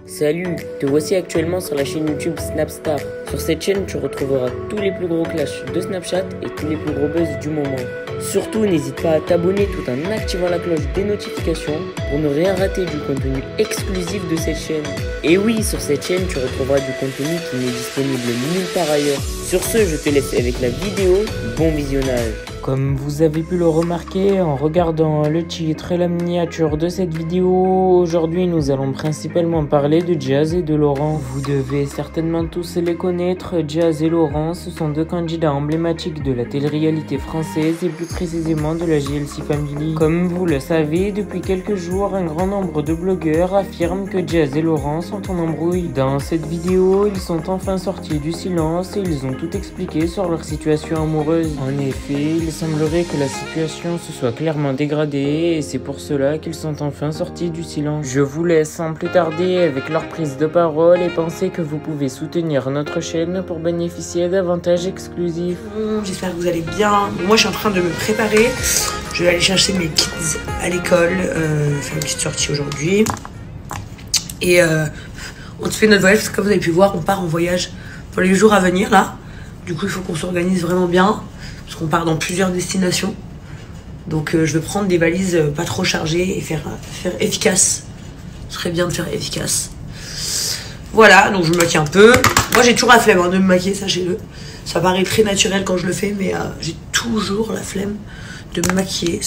Salut, te voici actuellement sur la chaîne YouTube Snapstar. Sur cette chaîne, tu retrouveras tous les plus gros clashs de Snapchat et tous les plus gros buzz du moment. Surtout, n'hésite pas à t'abonner tout en activant la cloche des notifications pour ne rien rater du contenu exclusif de cette chaîne. Et oui, sur cette chaîne, tu retrouveras du contenu qui n'est disponible nulle part ailleurs. Sur ce, je te laisse avec la vidéo. Bon visionnage. Comme vous avez pu le remarquer en regardant le titre et la miniature de cette vidéo, aujourd'hui nous allons principalement parler de Jazz et de Laurent. Vous devez certainement tous les connaître, Jazz et Laurent, ce sont deux candidats emblématiques de la télé-réalité française et plus précisément de la JLC Family. Comme vous le savez, depuis quelques jours, un grand nombre de blogueurs affirment que Jazz et Laurent sont en embrouille. Dans cette vidéo, ils sont enfin sortis du silence et ils ont tout expliqué sur leur situation amoureuse. En effet, il semblerait que la situation se soit clairement dégradée et c'est pour cela qu'ils sont enfin sortis du silence. Je vous laisse sans plus tarder avec leur prise de parole et pensez que vous pouvez soutenir notre chaîne pour bénéficier d'avantages exclusifs. J'espère que vous allez bien. Moi je suis en train de me préparer. Je vais aller chercher mes kids à l'école, faire une petite sortie aujourd'hui. Et on se fait notre voyage parce que comme vous avez pu voir, on part en voyage pour les jours à venir là. Du coup il faut qu'on s'organise vraiment bien. Parce qu'on part dans plusieurs destinations. Donc je vais prendre des valises pas trop chargées et faire efficace. Ce serait bien de faire efficace. Voilà, donc je me maquille un peu. Moi j'ai toujours la flemme de me maquiller, sachez-le. Ça paraît très naturel quand je le fais, mais j'ai toujours la flemme de me maquiller.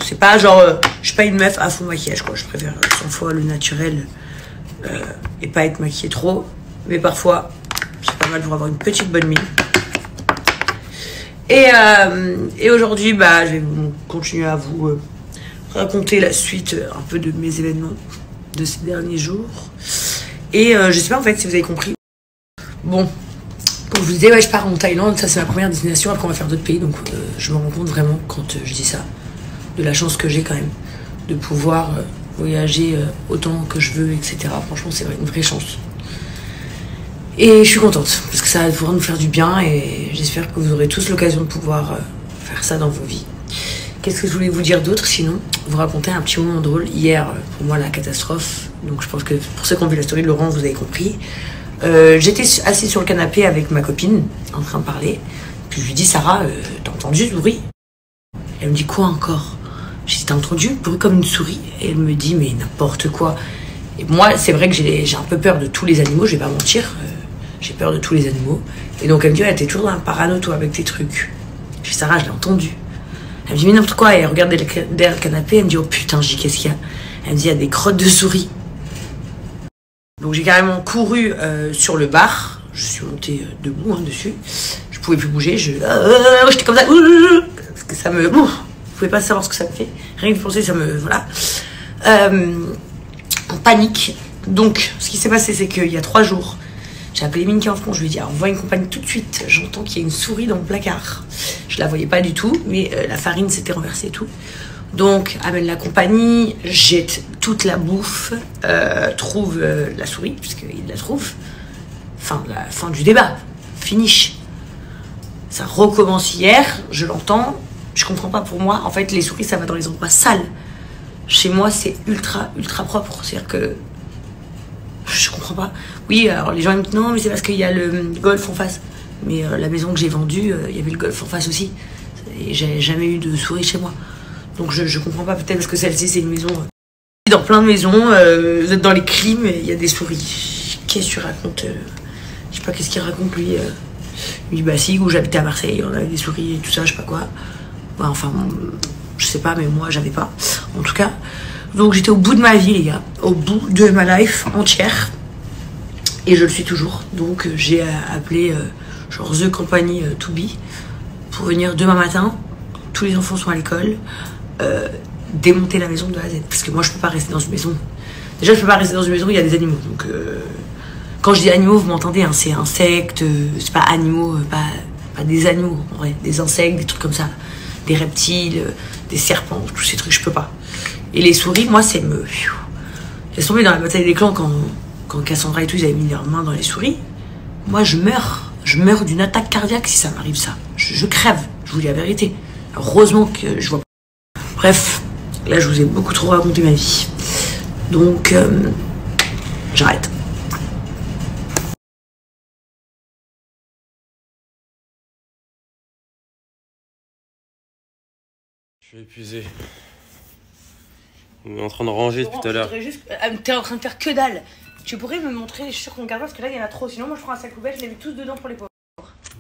C'est pas genre, je suis pas une meuf à fond maquillage quoi. Je préfère 100 fois le naturel et pas être maquillée trop. Mais parfois, c'est pas mal pour avoir une petite bonne mine. Et aujourd'hui, je vais continuer à vous raconter la suite un peu de mes événements de ces derniers jours. Et je sais pas en fait si vous avez compris. Bon, comme je vous disais, je pars en Thaïlande, ça c'est ma première destination, après on va faire d'autres pays. Donc je me rends compte vraiment quand je dis ça, de la chance que j'ai quand même, de pouvoir voyager autant que je veux, etc. Franchement c'est une vraie chance. Et je suis contente, parce que ça va pouvoir nous faire du bien et j'espère que vous aurez tous l'occasion de pouvoir faire ça dans vos vies. Qu'est-ce que je voulais vous dire d'autre sinon? Vous raconter un petit moment drôle. Hier, pour moi, la catastrophe. Donc je pense que pour ceux qui ont vu la story de Laurent, vous avez compris. J'étais assise sur le canapé avec ma copine, en train de parler. Puis je lui dis, Sarah, t'as entendu ce bruit? Elle me dit, quoi encore? J'ai dit, t'as entendu le bruit comme une souris? Et elle me dit, mais n'importe quoi. Et moi, c'est vrai que j'ai un peu peur de tous les animaux, je vais pas mentir. J'ai peur de tous les animaux. Et donc elle me dit, ouais, t'es toujours dans un parano toi avec tes trucs. Je dis, Sarah, je l'ai entendu. Elle me dit, mais n'importe quoi. Et elle regarde derrière le canapé, elle me dit, oh putain, je dis, qu'est-ce qu'il y a? Elle me dit, il y a des crottes de souris. Donc j'ai carrément couru sur le bar. Je suis montée debout dessus. Je pouvais plus bouger. J'étais comme ça. Parce que ça me... je pouvais pas savoir ce que ça me fait. Rien que de penser, ça me... Voilà. En panique. Donc ce qui s'est passé, c'est qu'il y a 3 jours, j'ai appelé Minky en France, je lui ai dit, envoie une compagnie tout de suite. J'entends qu'il y a une souris dans le placard. Je la voyais pas du tout, mais la farine s'était renversée et tout. Donc, amène la compagnie, jette toute la bouffe, trouve la souris, puisqu'il la trouve. Fin du débat. Finish. Ça recommence hier, je l'entends. Je comprends pas pour moi. En fait, les souris, ça va dans les endroits sales. Chez moi, c'est ultra, ultra propre. C'est-à-dire que je comprends pas. Oui, alors les gens me disent non, mais c'est parce qu'il y a le golf en face. Mais la maison que j'ai vendue, il y avait le golf en face aussi. Et j'ai jamais eu de souris chez moi. Donc je comprends pas, peut-être parce que celle-ci c'est une maison. Dans plein de maisons, vous êtes dans les clims et il y a des souris. Qu'est-ce que tu racontes? Je sais pas qu'est-ce qu'il raconte lui. Lui, bah si, où j'habitais à Marseille, on avait des souris et tout ça, je sais pas quoi. Bah, enfin, je sais pas, mais moi j'avais pas. En tout cas. Donc j'étais au bout de ma vie les gars, au bout de ma life entière. Et je le suis toujours. Donc j'ai appelé genre The Company to Be pour venir demain matin. Tous les enfants sont à l'école. Démonter la maison de A à Z. Parce que moi je peux pas rester dans une maison. Déjà je peux pas rester dans une maison où il y a des animaux. Donc quand je dis animaux, vous m'entendez, hein, c'est insectes, c'est pas animaux, pas des animaux en vrai. Des insectes, des trucs comme ça. Des reptiles, des serpents, tous ces trucs, je peux pas. Et les souris, moi, c'est me... Laisse tomber dans la bataille des clans quand Cassandra et tout, ils avaient mis leurs mains dans les souris. Moi, je meurs. Je meurs d'une attaque cardiaque si ça m'arrive ça. Je crève, je vous dis la vérité. Heureusement que je vois pas. Bref, là, je vous ai beaucoup trop raconté ma vie. Donc, j'arrête. suis épuisé. On est en train de ranger Laurent, tout à l'heure. T'es en train de faire que dalle. Tu pourrais me montrer les chaussures qu'on garde parce que là il y en a trop. Sinon moi je prends un sac poubelle, je les mets tous dedans pour les pauvres.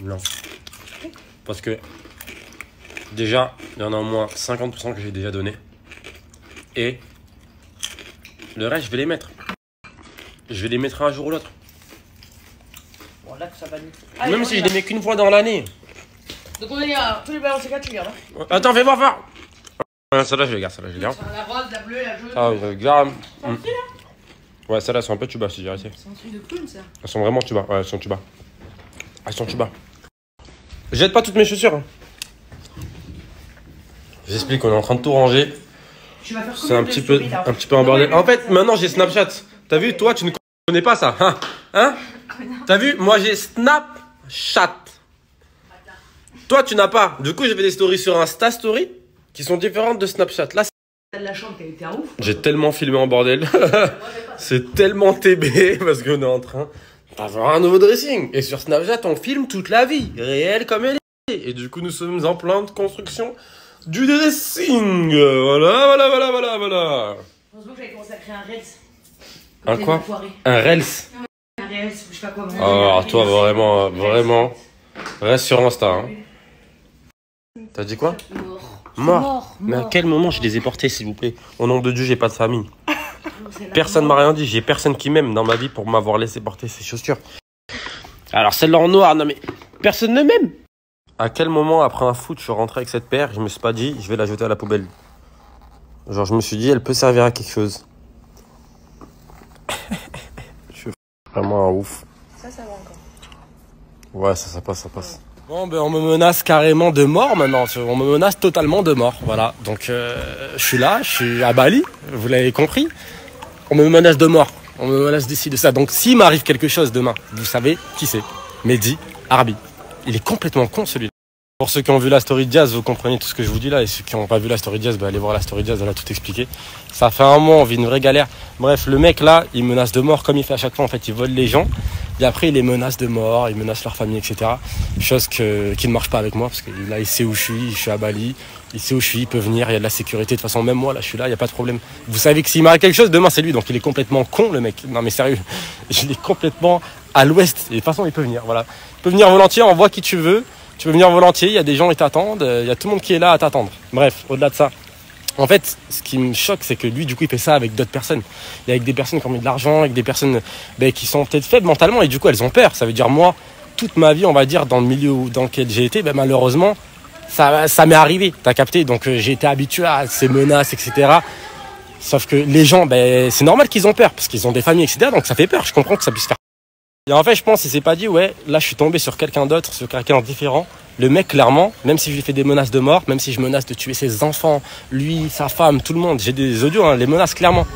Non. Parce que déjà, il y en a au moins 50% que j'ai déjà donné. Et le reste, je vais les mettre. Je vais les mettre un jour ou l'autre. Bon là ça va nous. Même si je les mets qu'une fois dans l'année. Donc on est à tous les balances tu gardes. Hein. Attends, fais voir fort. Celle-là, je les garde, celle-là, je les garde. La rose, la bleue, la jaune. Ah, je les garde. Ouais, celles-là sont un peu tuba, je te dirais. C'est un truc de clown ça. Elles sont vraiment tuba. Ouais, elles sont tuba. Elles sont tuba. Jette pas toutes mes chaussures. J'explique, on est en train de tout ranger. C'est un petit peu un bordel. En fait, maintenant j'ai Snapchat. T'as vu, toi, tu ne connais pas ça. Hein? T'as vu, moi j'ai Snapchat. Toi, tu n'as pas. Du coup, j'ai fait des stories sur Insta Story qui sont différentes de Snapchat. Là, la chambre qui a été un ouf. j'ai tellement filmé en bordel. C'est tellement TB parce qu'on est en train d'avoir un nouveau dressing. Et sur Snapchat, on filme toute la vie, réelle comme elle est. Et du coup, nous sommes en pleine construction du dressing. Voilà. Heureusement que j'avais commencé à créer un Reels. Un quoi? Un Reels. Un Reels, je sais pas quoi. Oh, toi, vraiment. Reste sur Insta. Hein. T'as dit quoi? Mort. Mais à quel moment je les ai portés, s'il vous plaît? Au nom de Dieu, j'ai pas de famille. Personne m'a rien dit. J'ai personne qui m'aime dans ma vie pour m'avoir laissé porter ces chaussures. Alors, celle-là en noir, non mais personne ne m'aime. À quel moment, après un foot, je suis rentré avec cette paire, je me suis pas dit, je vais la jeter à la poubelle. Genre, je me suis dit, elle peut servir à quelque chose. Je suis vraiment un ouf. Ça va encore. Ouais, ça passe. Bon, ben on me menace carrément de mort maintenant. On me menace totalement de mort. Voilà. Donc, je suis là, je suis à Bali. Vous l'avez compris. On me menace de mort. On me menace d'ici, de ça. Donc, s'il m'arrive quelque chose demain, vous savez qui c'est. Mehdi Arbi. Il est complètement con, celui-là. Pour ceux qui ont vu la story de Diaz, vous comprenez tout ce que je vous dis là. Et ceux qui n'ont pas vu la story de Diaz, allez voir la story de Diaz, elle a tout expliqué. Ça fait un mois, on vit une vraie galère. Bref, le mec là, il menace de mort comme il fait à chaque fois. En fait, il vole les gens. Et après, il les menace de mort, il menace leur famille, etc. Chose qui ne marche pas avec moi, parce que là, il sait où je suis à Bali. Il sait où je suis, il peut venir, il y a de la sécurité. De toute façon, même moi, là, je suis là, il n'y a pas de problème. Vous savez que s'il m'arrive quelque chose, demain, c'est lui. Donc, il est complètement con, le mec. Non, mais sérieux, il est complètement à l'ouest. Et de toute façon, il peut venir, voilà. Il peut venir volontiers, envoie qui tu veux. Tu peux venir volontiers, il y a des gens qui t'attendent, il y a tout le monde qui est là à t'attendre. Bref, au-delà de ça. En fait, ce qui me choque, c'est que lui, du coup, il fait ça avec d'autres personnes. Et avec des personnes qui ont mis de l'argent, avec des personnes qui sont peut-être faibles mentalement, et du coup, elles ont peur. Ça veut dire, moi, toute ma vie, on va dire, dans le milieu dans lequel j'ai été, malheureusement, ça m'est arrivé, t'as capté. Donc, j'ai été habitué à ces menaces, etc. Sauf que les gens, c'est normal qu'ils ont peur, parce qu'ils ont des familles, etc. Donc, ça fait peur, je comprends que ça puisse faire. Et en fait, je pense qu'il s'est pas dit, ouais, là, je suis tombé sur quelqu'un d'autre, sur quelqu'un de différent. Le mec, clairement, même si je lui fais des menaces de mort, même si je menace de tuer ses enfants, lui, sa femme, tout le monde, j'ai des audios, hein, les menaces, clairement.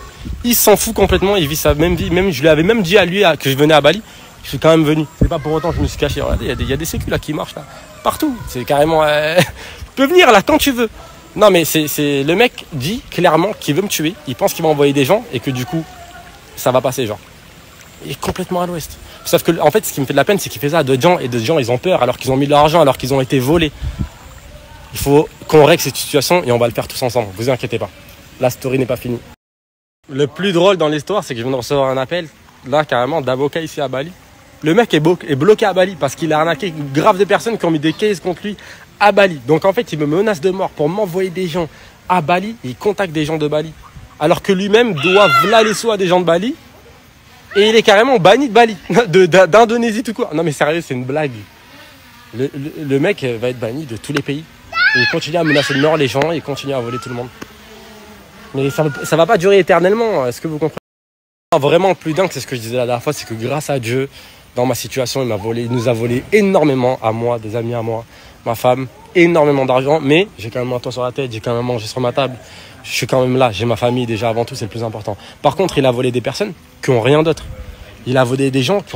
Il s'en fout complètement, il vit sa même vie. Même, je lui avais même dit à lui que je venais à Bali, je suis quand même venu. C'est pas pour autant que je me suis caché. Regardez, il y a des sécu là qui marchent là. Partout. C'est carrément. Tu peux venir là quand tu veux. Non, mais c'est le mec dit clairement qu'il veut me tuer. Il pense qu'il va envoyer des gens et que du coup, ça va passer, genre. Il est complètement à l'ouest. Sauf que, en fait, ce qui me fait de la peine, c'est qu'il fait ça à d'autres gens, et d'autres gens, ils ont peur, alors qu'ils ont mis de l'argent, alors qu'ils ont été volés. Il faut qu'on règle cette situation, et on va le faire tous ensemble. Vous inquiétez pas. La story n'est pas finie. Le plus drôle dans l'histoire, c'est que je viens de recevoir un appel, là, carrément, d'avocat ici à Bali. Le mec est bloqué à Bali, parce qu'il a arnaqué grave des personnes qui ont mis des cases contre lui à Bali. Donc, en fait, il me menace de mort pour m'envoyer des gens à Bali, et il contacte des gens de Bali. Alors que lui-même doit v'là les sous à des gens de Bali. Et il est carrément banni de Bali, d'Indonésie tout court. Non mais sérieux, c'est une blague. Le mec va être banni de tous les pays. Et il continue à menacer de mort les gens, il continue à voler tout le monde. Mais ça va pas durer éternellement, est-ce que vous comprenez? Vraiment, le plus dingue, c'est ce que je disais la dernière fois, c'est que grâce à Dieu, dans ma situation, il nous a volé énormément, à moi, des amis à moi, ma femme, énormément d'argent. Mais j'ai quand même un toit sur la tête, j'ai quand même mangé sur ma table. Je suis quand même là, j'ai ma famille déjà avant tout, c'est le plus important. Par contre, il a volé des personnes qui n'ont rien d'autre. Il a volé des gens qui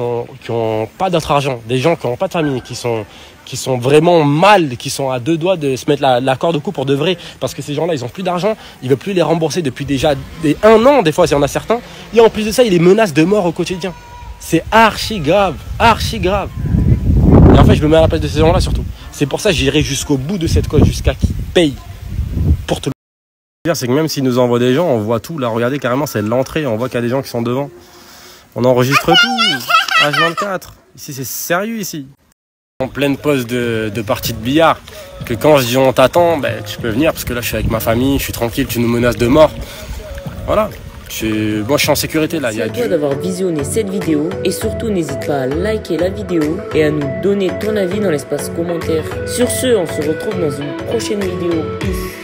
ont pas d'autre argent, des gens qui n'ont pas de famille, qui sont vraiment mal, qui sont à deux doigts de se mettre la corde au cou pour de vrai. Parce que ces gens-là, ils n'ont plus d'argent, il ne veut plus les rembourser depuis déjà un an, des fois, s'il y en a certains. Et en plus de ça, il les menace de mort au quotidien. C'est archi grave, archi grave. Et en fait, je me mets à la place de ces gens-là surtout. C'est pour ça que j'irai jusqu'au bout de cette cause, jusqu'à qu'ils payent. pour te le dire, c'est que même s'ils nous envoient des gens, on voit tout. Là, regardez, carrément, c'est l'entrée. On voit qu'il y a des gens qui sont devant. On enregistre tout. H24. Ici, c'est sérieux, ici. En pleine pause de partie de billard, que quand je dis on t'attend, ben, tu peux venir parce que là, je suis avec ma famille, je suis tranquille, tu nous menaces de mort. Voilà. Moi, je suis en sécurité, là. Merci à toi d'avoir visionné cette vidéo. Et surtout, n'hésite pas à liker la vidéo et à nous donner ton avis dans l'espace commentaire. Sur ce, on se retrouve dans une prochaine vidéo. Peace.